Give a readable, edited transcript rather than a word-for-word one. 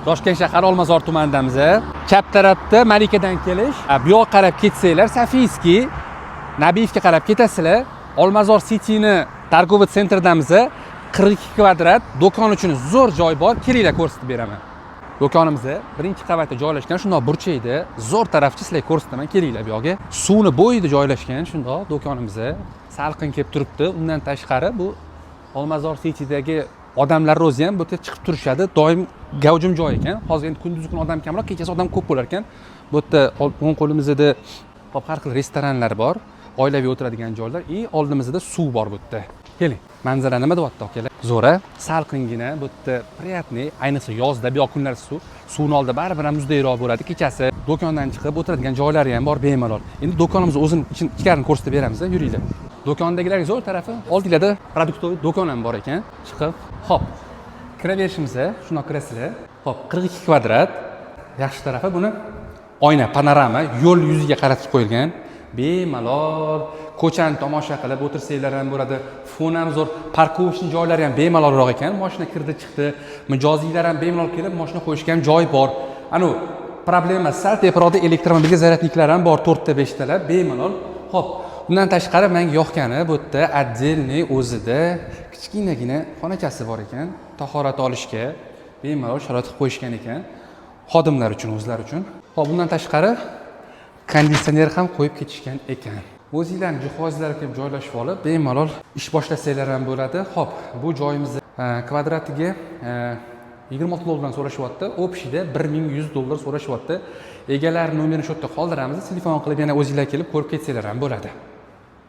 Toshkent shahar Olmazor tumanidamiz. Chap tarafda Malikadan kelish, bu yoqqa qarab ketsanglar Safiyskiy, Nabiyevga qarab ketasizlar. Olmazor City'ni targovый sentridamiz. 42 kvadrat do'kon uchun zo'r joy bor. Kelinglar ko'rsatib beraman. Do'konimiz birinchi qavatda joylashgan, shundoq burchakda, zo'r tarafchi sizlarga ko'rsataman. Kelinglar bu yoqqa. Suvni bo'yida joylashgan, shundoq do'konimiz. Salqin kelib turibdi. Undan tashqari bu Olmazor City'dagi odamlar o'zi ham bu yerga chiqib turishadi. Doim gavjum joy ekan. Hozir endi kunduzi kun odam kamroq, kechasi odam ko'p bo'lar ekan. Bu yerda o'ng qo'limizda har xil restoranlar bor, oilaviy o'tiradigan joylar, oldimizda suv bor bu yerda. Keling, manzara nima deyapti akalar? Zo'ra, salqingina, bu yerda приятный, ayniqsa yozda bu yoq kunlar suvni oldida baribir ham muzdayroq bo'ladi. Kechasi do'kondan chiqib o'tiradigan joylari ham bor bemalol. Endi do'konimiz o'zini ichkarini ko'rsatib beramiz, yuringlar. Do'kondagilarga zo'r tarafi, oldinglarda produktoviy do'kon ham bor ekan. Chiqib, hop, kiraverishimiz, shundoq kirasizlar. Hop, 42 kvadrat. Yaxshi tarafi buni oyna, panorama, yo'l yuziga qaratib qo'yilgan. Bemalol ko'chani tomosha qilib o'tirsanglar ham bo'ladi. Fon ham zo'r, parkovishni joylari ham bemalolroq ekan. Mashina kirdi chiqdi, mijoziylar ham bemalol kelib mashina qo'yishga ham joy bor. Anu problema sal teparoqda elektromobilga zaryadniklar ham bor, 4 ta 5 talar bemalol. Hop, bundan tashqari menga yoqqani bu yerda отдельный o'zida kichkinagina xonachasi bor ekan. Tahorat olishga bemalol sharoit qilib qo'yishgan ekan. Xodimlar uchun, o'zlari uchun. Hop, bundan tashqari konditsioner ham qo'yib ketishgan ekan. O'zingizlarning jihozlarga kelib joylashib olib, bemalol ish boshlasanglar ham bo'ladi. Hop, bu joyimizni kvadratiga 26 dollardan so'rashyapti. Общийda $1100 so'rashyapti. Egalar nomerini shu yerda qoldiramiz. Telefon qilib yana o'zingizlar kelib ko'rib ketsanglar ham bo'ladi.